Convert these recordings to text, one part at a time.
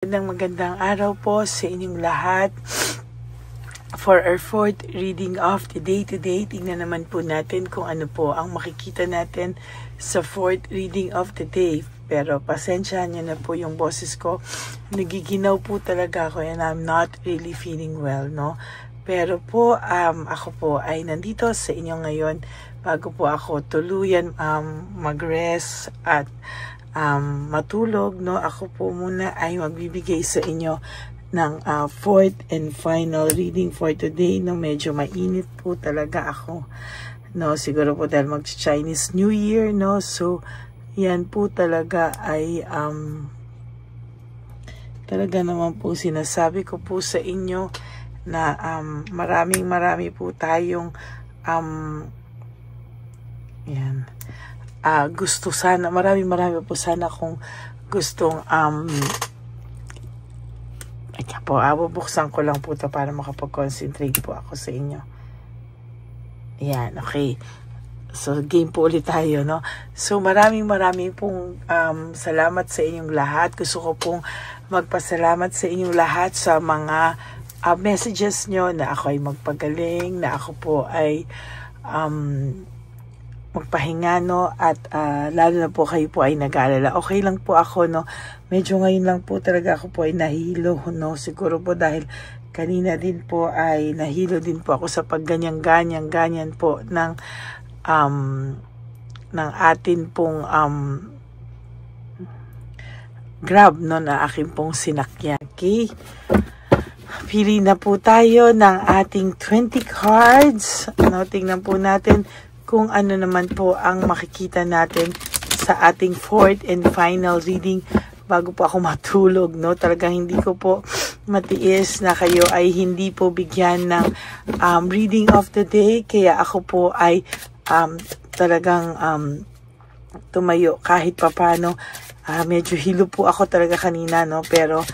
Magandang araw po sa inyong lahat. For our fourth reading of the day today, tingnan naman po natin kung ano po ang makikita natin sa fourth reading of the day. Pero pasensyahan niyo na po yung boses ko. Nagiginaw po talaga ako and I'm not really feeling well, no? Pero po, ako po ay nandito sa inyo ngayon bago po ako tuluyan mag-rest at matulog, no? Ako po muna ay magbibigay sa inyo ng fourth and final reading for today, no? Medyo mainit po talaga ako, no? Siguro po dahil mag-Chinese New Year, no? So, yan po talaga ay talaga naman po sinasabi ko po sa inyo na marami po tayong yan. Gusto sana, marami po sana kung gustong bubuksan ko lang po ito para makapag-concentrate po ako sa inyo. Yan, okay. So, game po ulit tayo, no? So, maraming pong salamat sa inyong lahat. Gusto ko pong magpasalamat sa inyong lahat sa mga messages nyo na ako ay magpagaling, na ako po ay magpahinga, no? At lalo na po kayo po ay nag-aalala. Okay lang po ako, no? Medyo ngayon lang po talaga ako po ay nahilo, no? Siguro po dahil kanina din po ay nahilo din po ako sa pagganyan po ng atin pong Grab, no? Na aking pong sinakyan. Okay? Pili na po tayo ng ating 20 cards. No? Tingnan po natin kung ano naman po ang makikita natin sa ating fourth and final reading bago po ako matulog, no? Talagang hindi ko po matiis na kayo ay hindi po bigyan ng reading of the day, kaya ako po ay talagang tumayo kahit papano. Medyo hilo po ako talaga kanina, no? Pero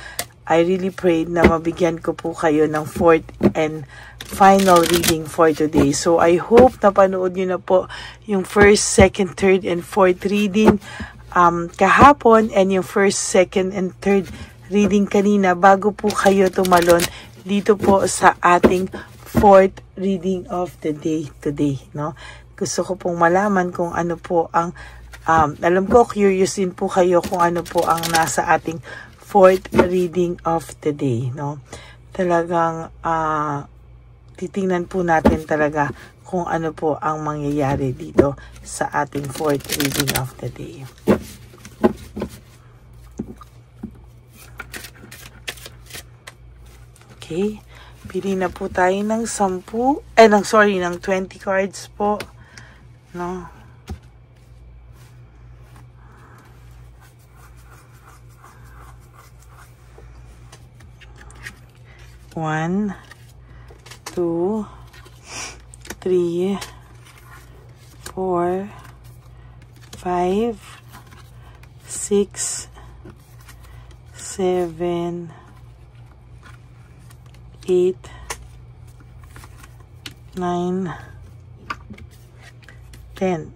I really prayed na mabigyan ko po kayo ng fourth and final reading for today. So, I hope na panood nyo na po yung first, second, third, and fourth reading kahapon and yung first, second, and third reading kanina bago po kayo tumalon dito po sa ating fourth reading of the day today, no? Gusto ko pong malaman kung ano po ang alam ko, curious din po kayo kung ano po ang nasa ating fourth reading of the day, no? Talagang titingnan po natin talaga kung ano po ang mangyayari dito sa ating fourth reading of the day. Okay, pili na po tayo ng 20 cards po, no? One, 2, 3, 4, 5, 6, 7, 8, 9, 10,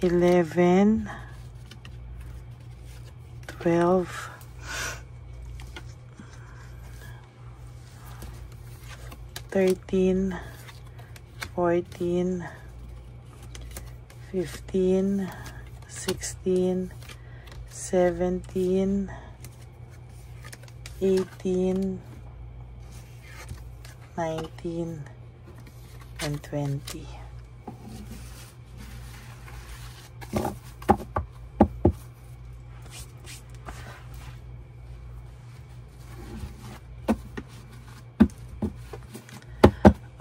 11, 12, 13, 14, 15, 16, 17, 18, 19, and 20.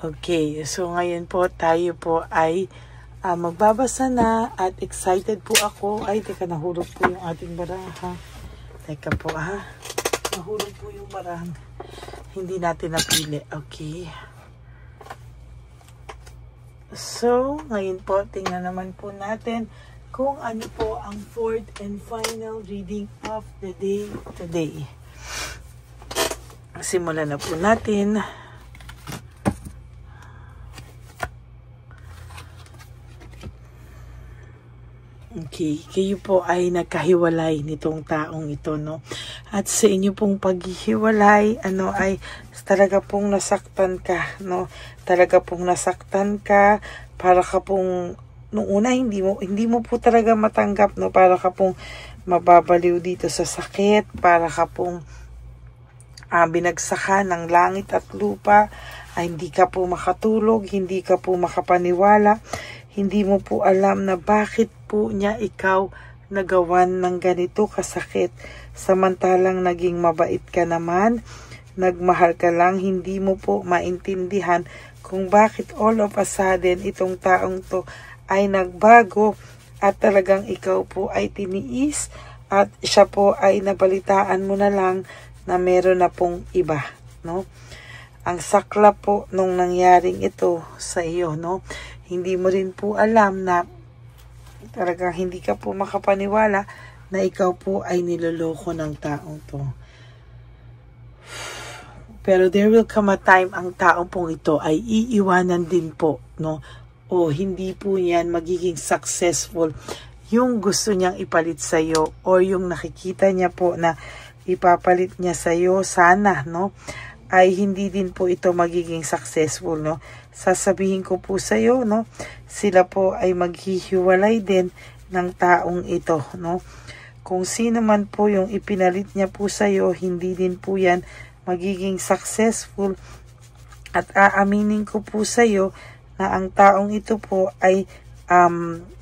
Okay, so ngayon po tayo po ay magbabasa na at excited po ako. Ay, teka, nahulog po yung ating baraha. Teka po nahulog po yung baraha. Hindi natin napili. Okay. So, ngayon po, tingnan naman po natin kung ano po ang fourth and final reading of the day today. Simulan na po natin. Okay, kayo po ay nagkahiwalay nitong taong ito, no? At sa inyo pong paghihiwalay, ay talaga pong nasaktan ka, no? Talaga pong nasaktan ka, para ka pong, nung una, hindi mo po talaga matanggap, no? Para ka pong mababaliw dito sa sakit, para ka pong binagsakan ng langit at lupa, ay hindi ka po makatulog, hindi ka po makapaniwala, hindi mo po alam na bakit po niya ikaw nagawan ng ganito kasakit. Samantalang naging mabait ka naman, nagmahal ka lang, hindi mo po maintindihan kung bakit all of a sudden itong taong to ay nagbago at talagang ikaw po ay tiniis at siya po ay nabalitaan mo na lang na meron na pong iba, no? Ang sakla po nung nangyaring ito sa iyo, no? Hindi mo rin po alam na talagang hindi ka po makapaniwala na ikaw po ay niloloko ng taong to. Pero there will come a time ang taong pong ito ay iiwanan din po, no? O hindi po yan magiging successful yung gusto niyang ipalit sa iyo o yung nakikita niya po na ipapalit niya sa iyo sana, no? Ay hindi din po ito magiging successful, no? Sasabihin ko po sa iyo, no? Sila po ay maghihiwalay din ng taong ito, no? Kung sino man po yung ipinalit niya po sa iyo, hindi din po yan magiging successful. At aaminin ko po sa iyo na ang taong ito po ay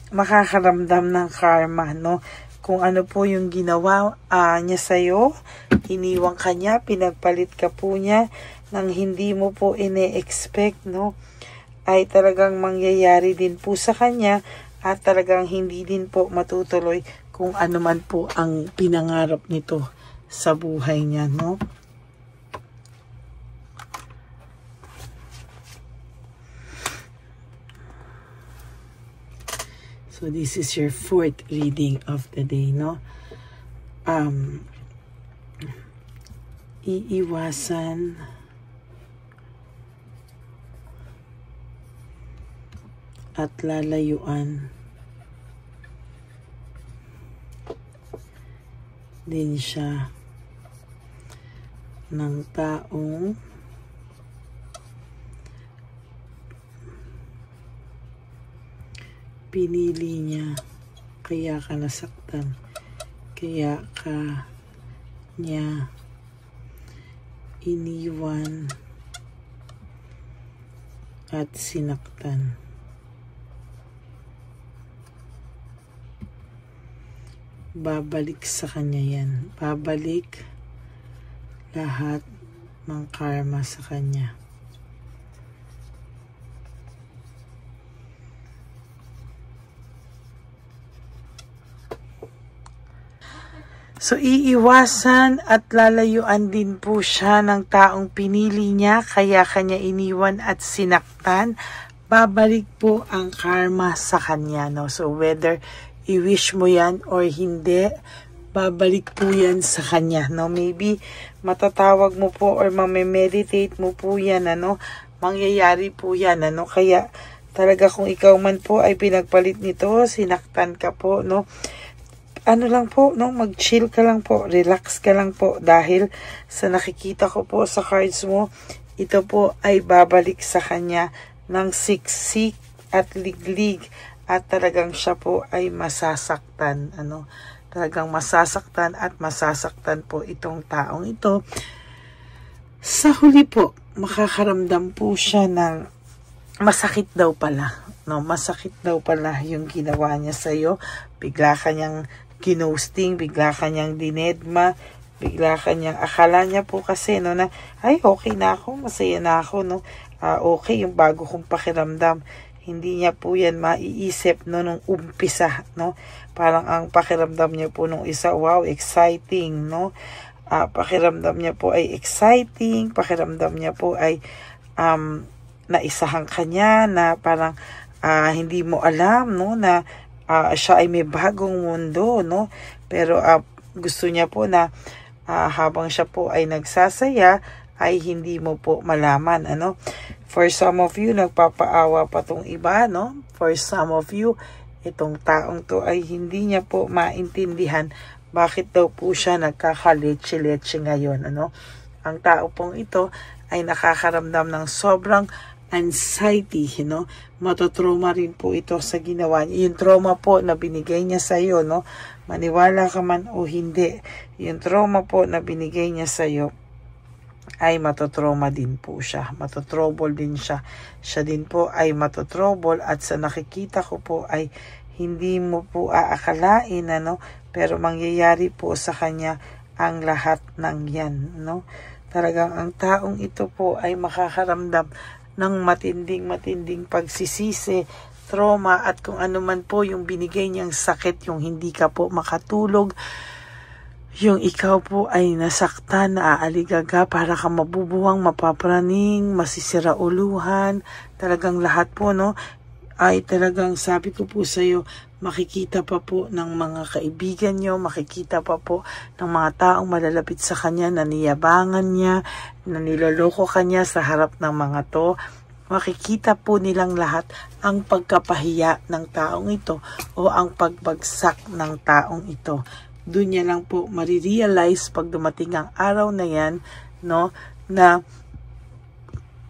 makakaramdam ng karma, no? Kung ano po yung ginawa niya sa'yo, iniwang ka niya, pinagpalit ka po niya nang hindi mo po ine-expect, no? Ay talagang mangyayari din po sa kanya at talagang hindi din po matutuloy kung ano man po ang pinangarap nito sa buhay niya, no? So this is your fourth reading of the day, no? Iiwasan at lalayuan din siya ng taong pinili niya, kaya ka nasaktan, kaya ka niya iniwan at sinaktan. Babalik sa kanya yan. Babalik lahat ng karma sa kanya. So, iiwasan at lalayuan din po siya ng taong pinili niya, kaya kanya iniwan at sinaktan. Babalik po ang karma sa kanya, no? So, whether i-wish mo yan or hindi, babalik po yan sa kanya, no? Maybe matatawag mo po or mamemeditate mo po yan, ano? Mangyayari po yan, ano? Kaya talaga kung ikaw man po ay pinagpalit nito, sinaktan ka po, no? Ano lang po, no? Mag-chill ka lang po, relax ka lang po, dahil sa nakikita ko po sa cards mo, ito po ay babalik sa kanya ng siksik at liglig, at talagang siya po ay masasaktan, ano? Talagang masasaktan at masasaktan po itong taong ito. Sa huli po, makakaramdam po siya ng masakit daw pala, no? Masakit daw pala yung ginawa niya sa iyo. Bigla kanyang ginosting, bigla kanyang dinedma, bigla kanyang akala niya po kasi, no, na ay okay na ako, masaya na ako, no? Okay yung bago kong pakiramdam. Hindi niya po yan maiisip, no, nung umpisa, no? Parang ang pakiramdam niya po nung isa, wow, exciting, no? Pakiramdam niya po ay exciting, pakiramdam niya po ay naisahan kanya, na parang hindi mo alam, no, na siya ay may bagong mundo, no? Pero gusto niya po na habang siya po ay nagsasaya, ay hindi mo po malaman, ano? For some of you, nagpapaawa pa tong iba, no? For some of you, itong taong to ay hindi niya po maintindihan bakit daw po siya nagkakaleche-leche ngayon, ano? Ang tao pong ito ay nakakaramdam ng sobrang anxiety, Matotrauma rin po ito sa ginawa niya. Yung trauma po na binigay niya sa iyo, maniwala ka man o hindi, yung trauma po na binigay niya sa iyo ay matotrauma din po siya. Matotrouble din siya. Siya din po ay matotrouble, at sa nakikita ko po ay hindi mo po aakalain, pero mangyayari po sa kanya ang lahat ng yan, Talagang ang taong ito po ay makakaramdam ng matinding pagsisisi, trauma, at kung ano man po yung binigay niyang sakit, yung hindi ka po makatulog, yung ikaw po ay nasaktan, naaaligaga, para ka mabubuwang, mapapraning, masisirauluhan, talagang lahat po, ay talagang sabi ko po sa iyo, makikita pa po ng mga kaibigan nyo, makikita pa po ng mga taong malalapit sa kanya na niyabangan niya, na niloloko kanya sa harap ng mga to. Makikita po nilang lahat ang pagkapahiya ng taong ito o ang pagbagsak ng taong ito. Doon niya lang po marirealize pag dumating ang araw na yan, na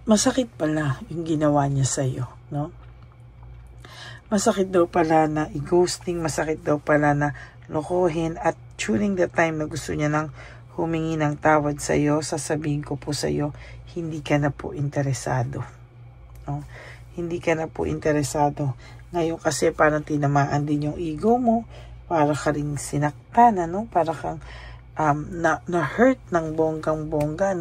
masakit pala yung ginawa niya sa iyo, Masakit daw pala na i-ghosting, masakit daw pala na lokohin, at during the time na gusto niya nang humingi ng tawad sa iyo, sasabihin ko po sa iyo, hindi ka na po interesado. Hindi ka na po interesado. Ngayon kasi parang tinamaan din yung ego mo, para ka rin sinaktan, para kang na-hurt ng bonggang-bongga,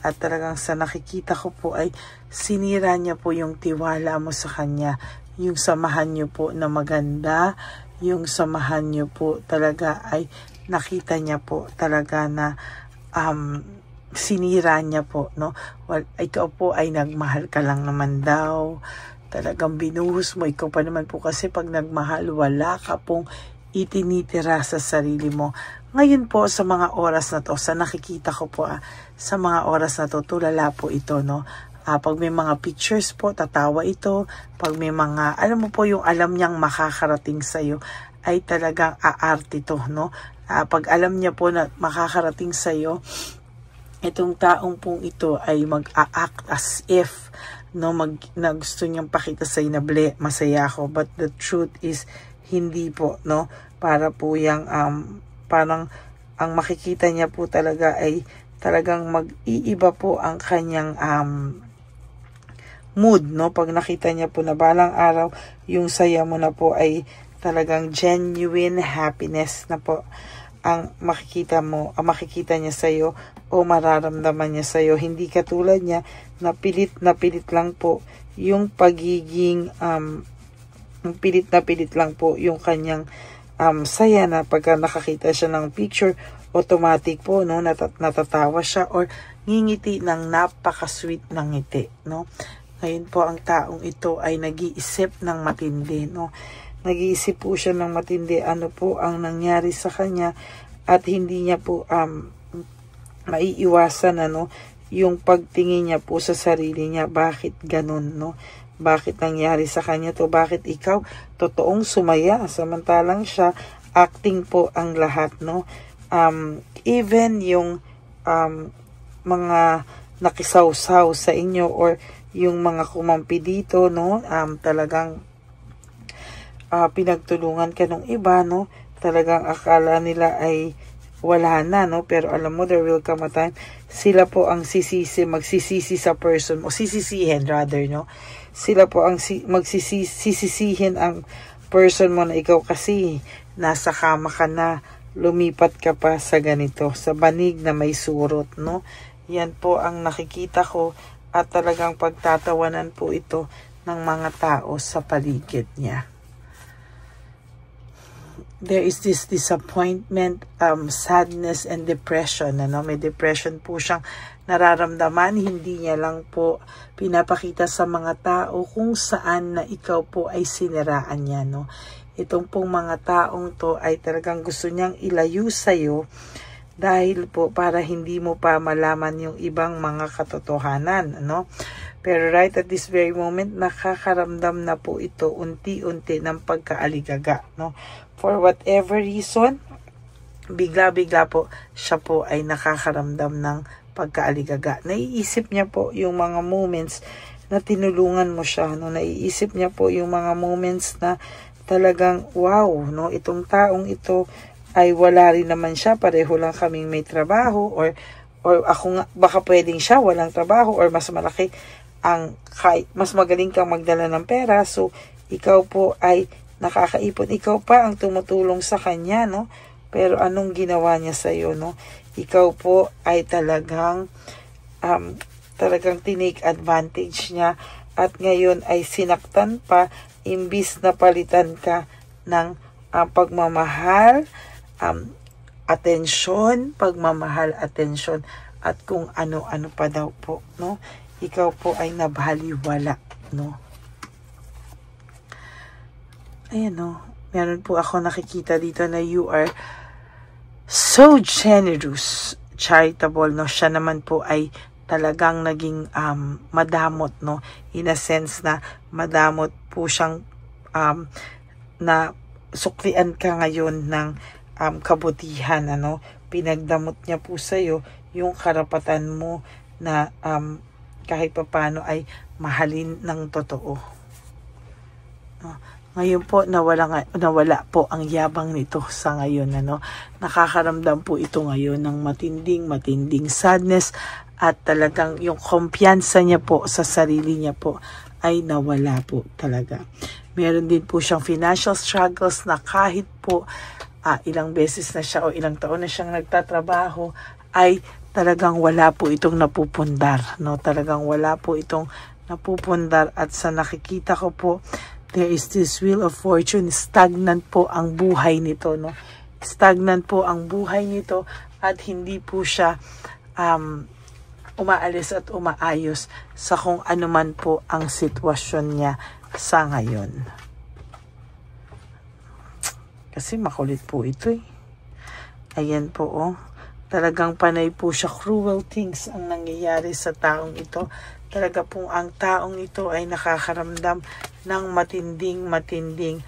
At talagang sa nakikita ko po ay sinira niya po yung tiwala mo sa kanya, yung samahan niyo po na maganda, yung samahan niyo po talaga ay nakita niya po talaga na sinira niya po, Well, ikaw po ay nagmahal ka lang naman daw, talagang binuhos mo, ikaw pa naman po kasi pag nagmahal, wala ka pong itinitira sa sarili mo. Ngayon po sa mga oras na to, sa nakikita ko po sa mga oras na to, tulala po ito, pag may mga pictures po, tatawa ito. Pag may mga, alam mo po yung alam niyang makakarating sa'yo, ay talagang aarte to, Pag alam niya po na makakarating sa'yo, itong taong pong ito ay mag-a-act as if, na gusto niyang pakita sa'yo na masaya ako. But the truth is, hindi po, Para po yung, parang, ang makikita niya po talaga ay talagang mag-iiba po ang kanyang, mood, Pag nakita niya po na balang araw, yung saya mo na po ay talagang genuine happiness na po ang makikita niya sa iyo o mararamdaman niya sa iyo. Hindi katulad niya na pilit lang po yung pagiging pilit lang po yung kanyang saya na pagka nakakita siya ng picture, automatic po, natatawa siya or ngingiti ng napaka-sweet ng ngiti, Ngayon po ang taong ito ay nag-iisip ng matindi, Nag-iisip po siya ng matindi, ano po ang nangyari sa kanya, at hindi niya po maiiwasan, yung pagtingin niya po sa sarili niya, bakit ganun, Bakit nangyari sa kanya to? Bakit ikaw totoong sumaya, samantalang siya acting po ang lahat, Even yung mga nakisawsaw sa inyo or yung mga kumampi dito, talagang pinagtulungan ka ng iba, talagang akala nila ay wala na, pero alam mo, there will come a time, sila po ang magsisisi sa person mo, sisisihin rather, sila po ang magsisisihin ang person mo na ikaw kasi nasa kama ka na, lumipat ka pa sa ganito, sa banig na may surot, Yan po ang nakikita ko, at talagang pagtatawanan po ito ng mga tao sa paligid niya. There is this disappointment, sadness, and depression. May depression po siyang nararamdaman. Hindi niya lang po pinapakita sa mga tao kung saan na ikaw po ay siniraan niya. Itong pong mga taong to ay talagang gusto niyang ilayo sa'yo dahil po para hindi mo pa malaman yung ibang mga katotohanan, ano? Pero right at this very moment, nakakaramdam na po ito unti-unti ng pagkaaligaga, no? For whatever reason, bigla-bigla po siya po ay nakakaramdam ng pagkaaligaga. Naiisip niya po yung mga moments na tinulungan mo siya, no? Naiisip niya po yung mga moments na talagang wow, no? Itong taong ito ay wala rin naman siya, pareho lang kaming may trabaho, or ako nga, baka pwedeng siya walang trabaho, or mas malaki mas magaling kang magdala ng pera, so ikaw po ay nakakaipon, ikaw pa ang tumutulong sa kanya, no? Pero anong ginawa niya sa iyo, no? Ikaw po ay talagang tinake advantage niya, at ngayon ay sinaktan pa, imbis na palitan ka ng pagmamahal, atensyon, at kung ano-ano pa daw po, no? Ikaw po ay nabaliwala, no? Ayan, no? Meron po ako nakikita dito na you are so generous, charitable, no? Siya naman po ay talagang naging madamot, no? In a sense na madamot po siyang na suklian ka ngayon ng kabutihan, ano? Pinagdamot niya po sa'yo yung karapatan mo na kahit papano ay mahalin ng totoo. No? Ngayon po, nawala po ang yabang nito sa ngayon, ano? Nakakaramdam po ito ngayon ng matinding sadness, at talagang yung kumpiyansa niya po sa sarili niya po ay nawala po talaga. Meron din po siyang financial struggles na kahit po ilang beses na siya o ilang taon na siyang nagtatrabaho, ay talagang wala po itong napupundar, no? Talagang wala po itong napupundar, at sa nakikita ko po, there is this wheel of fortune. Stagnant po ang buhay nito, no? Stagnant po ang buhay nito, at hindi po siya umaalis at umaayos sa kung ano man po ang sitwasyon niya sa ngayon. Kasi makulit po ito eh. Ayan po, oh. Talagang panay po siya, cruel things ang nangyayari sa taong ito. Talaga po ang taong ito ay nakakaramdam ng matinding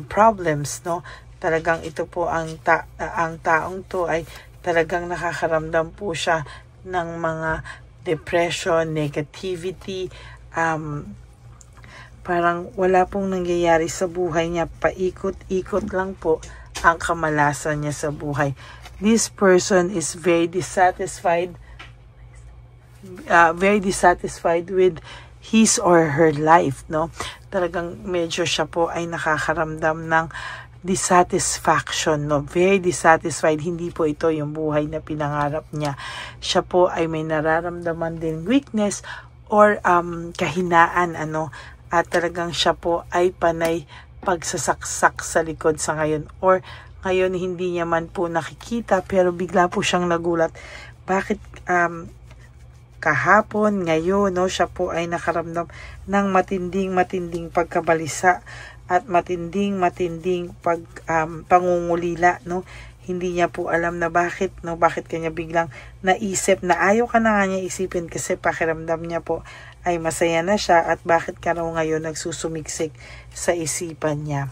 problems, no? Talagang ito po ang taong to ay talagang nakakaramdam po siya ng mga depression, negativity, parang wala pong nangyayari sa buhay niya, paikot-ikot lang po ang kamalasan niya sa buhay. This person is very dissatisfied with his or her life, no? Talagang medyo siya po ay nakakaramdam ng dissatisfaction, no? Very dissatisfied. Hindi po ito yung buhay na pinangarap niya. Siya po ay may nararamdaman din weakness or kahinaan, ano? At talagang siya po ay panay pagsasaksak sa likod sa ngayon, or ngayon hindi niya man po nakikita, pero bigla po siyang nagulat. Bakit kahapon, ngayon, no, siya po ay nakaramdam ng matinding pagkabalisa at matinding pangungulila, no? Hindi niya po alam na bakit kanya biglang naisip na ayaw ka na nga niya isipin, kasi pakiramdam niya po ay masaya na siya, at bakit ka raw ngayon nagsusumiksik sa isipan niya.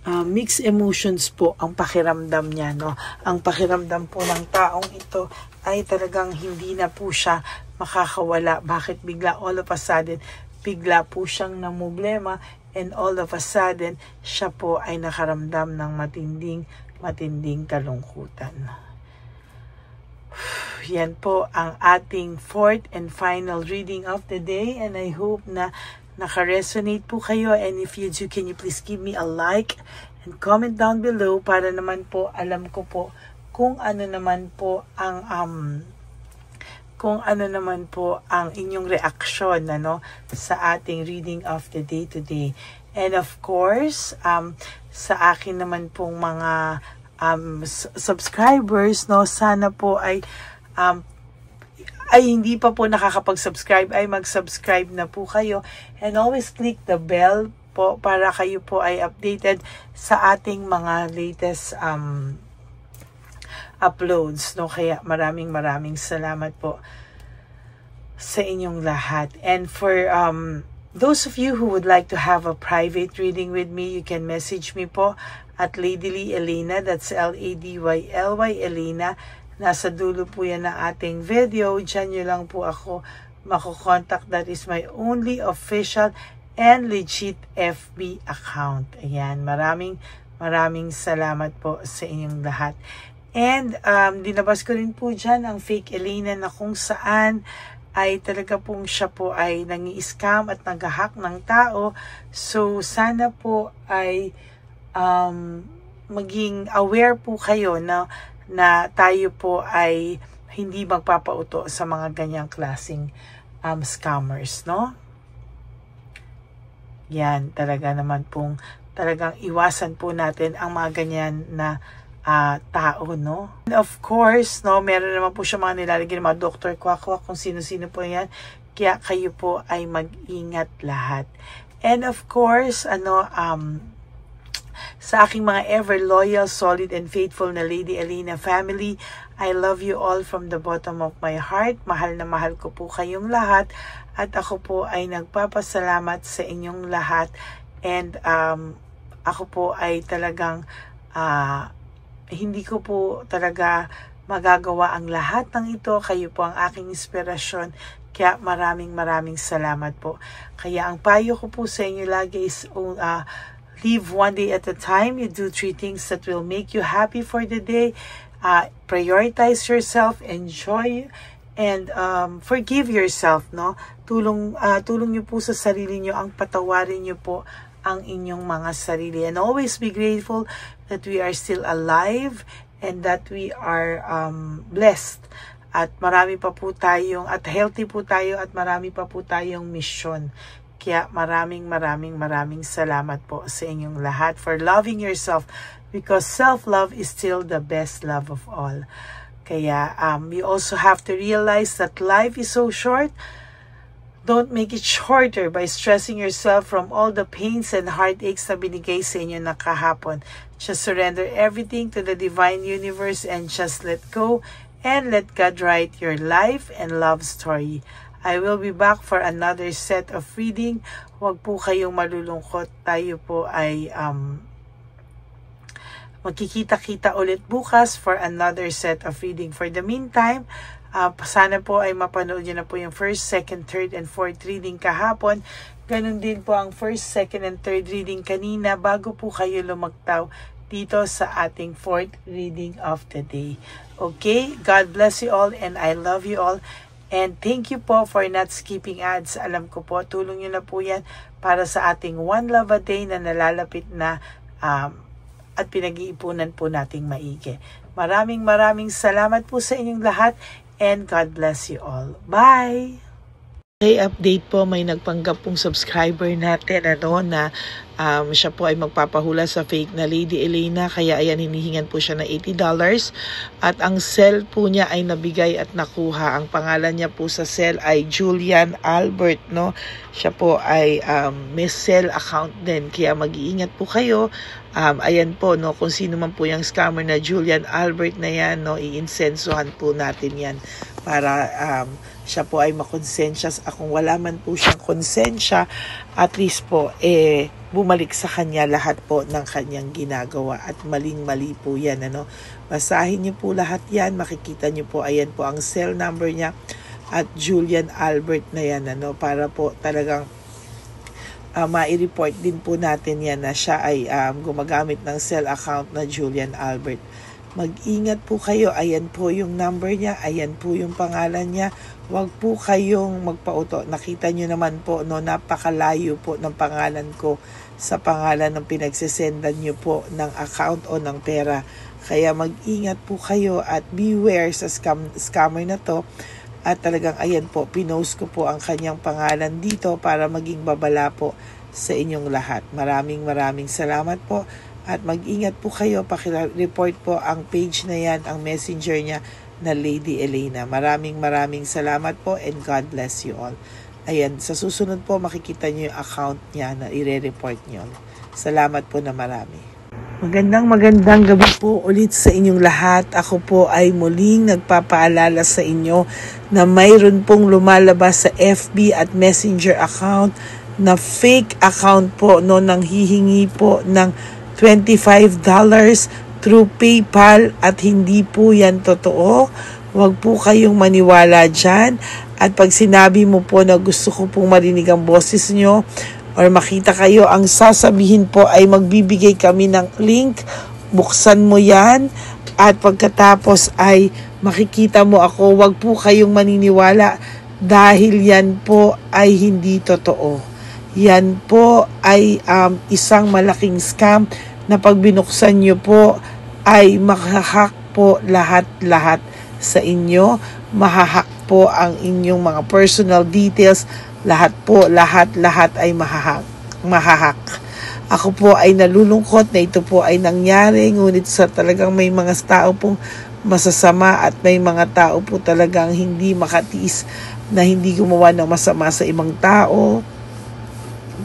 Mixed emotions po ang pakiramdam niya, no? Ang pakiramdam po ng taong ito ay talagang hindi na po siya makakawala. Bakit bigla all of a sudden bigla po siyang namumblema, and all of a sudden siya po ay nakaramdam ng matinding kalungkutan. Yan po ang ating fourth and final reading of the day, and I hope na naka-resonate po kayo. And if you do, can you please give me a like and comment down below para naman po alam ko po kung ano naman po ang inyong reaksyon, ano, sa ating reading of the day today. And of course, sa akin naman pong mga subscribers, no, sana po ay hindi pa po nakakapag-subscribe, ay mag-subscribe na po kayo, and always click the bell po para kayo po ay updated sa ating mga latest uploads, no? Kaya maraming salamat po sa inyong lahat. And for those of you who would like to have a private reading with me, you can message me po at Ladyly Elena. That's Ladyly Elena. Nasa dulo po yan ng ating video. Diyan nyo lang po ako makukontak. That is my only official and legit FB account. Ayan, maraming salamat po sa inyong lahat. And dinabas ko rin po dyan ang fake Elena na kung saan ay talaga pong siya po ay nangi-scam at nag-hack ng tao. So sana po ay maging aware po kayo na tayo po ay hindi magpapauto sa mga ganyang klaseng scammers, no? Yan, talaga naman pong talagang iwasan po natin ang mga ganyan na tao, no? And of course, no, meron naman po siya mga nilalagay ng mga Dr. Quack kung sino-sino po yan. Kaya kayo po ay mag-ingat lahat. And of course, sa aking mga ever loyal, solid, and faithful na Lady Elena family, I love you all from the bottom of my heart. Mahal na mahal ko po kayong lahat. At ako po ay nagpapasalamat sa inyong lahat. And ako po ay talagang hindi ko po talaga magagawa ang lahat ng ito. Kayo po ang aking inspirasyon. Kaya maraming salamat po. Kaya ang payo ko po sa inyo lagi is live one day at a time. You do 3 things that will make you happy for the day. Prioritize yourself, enjoy, and forgive yourself, no? Tulong niyo po sa sarili niyo, ang patawarin niyo po ang inyong mga sarili. And always be grateful that we are still alive and that we are blessed. At marami pa po tayong, at healthy po tayo, at marami pa po tayong mission. Kaya maraming salamat po sa inyong lahat for loving yourself, because self-love is still the best love of all. Kaya you also have to realize that life is so short. Don't make it shorter by stressing yourself from all the pains and heartaches na binigay sa inyo na kahapon. Just surrender everything to the divine universe and just let go and let God write your life and love story. I will be back for another set of reading. Huwag po kayong malulungkot. Tayo po ay magkikita-kita ulit bukas for another set of reading. For the meantime, sana po ay mapanood nyo na po yung first, second, third, and fourth reading kahapon. Ganon din po ang first, second, and third reading kanina bago po kayo lumagtaw dito sa ating fourth reading of the day. Okay? God bless you all and I love you all. And thank you po for not skipping ads. Alam ko po, tulong nyo na po yan para sa ating One Love a Day na nalalapit na at pinag-iipunan po nating maigi. Maraming salamat po sa inyong lahat and God bless you all. Bye! Okay, update po, may nagpanggap pong subscriber natin na siya po ay magpapahula sa fake na Lady Elena, kaya ayan, hinihingan po siya ng $80 at ang cell po niya ay nabigay at nakuha. Ang pangalan niya po sa cell ay Julian Albert, no? Siya po ay may cell account din, kaya mag-iingat po kayo. Ayan po, no, kung sino man po yung scammer na Julian Albert na yan, no, iinsensuhan po natin yan para siya po ay makonsensya. Kung wala man po siyang konsensya, at least po bumalik sa kanya lahat po ng kanyang ginagawa at maling-mali po yan, ano. Basahin niyo po lahat yan, makikita niyo po, ayan po ang cell number niya at Julian Albert na yan, ano, para po talagang mai-report din po natin yan na siya ay gumagamit ng cell account na Julian Albert. Mag-ingat po kayo. Ayan po yung number niya. Ayan po yung pangalan niya. Huwag po kayong magpauto. Nakita nyo naman po, no, napakalayo po ng pangalan ko sa pangalan ng pinagsisendan nyo po ng account o ng pera. Kaya mag-ingat po kayo at beware sa scammer na to. At talagang ayan po, pinost ko po ang kanyang pangalan dito para maging babala po sa inyong lahat. Maraming salamat po. At mag-ingat po kayo, pakireport po ang page na yan, ang messenger niya na Lady Elena. Maraming salamat po and God bless you all. Ayan, sa susunod po makikita niyo yung account niya na i-report niyo. Salamat po na marami. Magandang gabi po ulit sa inyong lahat. Ako po ay muling nagpapaalala sa inyo na mayroon pong lumalabas sa FB at Messenger account na fake account po nang hihingi po ng $25 through PayPal at hindi po yan totoo. Huwag po kayong maniwala dyan. At pag sinabi mo po na gusto ko pong marinig ang boses nyo, or makita kayo, ang sasabihin po ay magbibigay kami ng link, buksan mo yan, at pagkatapos ay makikita mo ako. Huwag po kayong maniniwala dahil yan po ay hindi totoo. Yan po ay isang malaking scam na pag binuksan nyo po ay mahahack po lahat-lahat sa inyo. Mahahack po ang inyong mga personal details. Lahat ay mahahak. Ako po ay nalulungkot na ito po ay nangyari, ngunit sa talagang may mga tao pong masasama at may mga tao po talagang hindi makatiis na hindi gumawa ng masama sa ibang tao.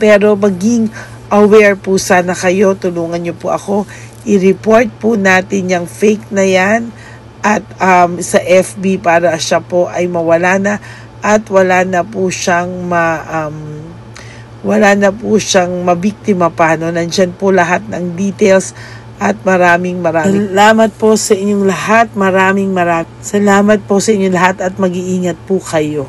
Pero maging aware po sana kayo, tulungan niyo po ako, i-report po natin yung fake na yan at sa FB para siya po ay mawala na. At wala na po siyang mabiktima pa. Nandyan po lahat ng details at maraming salamat po sa inyong lahat. Maraming salamat po sa inyong lahat at mag-iingat po kayo.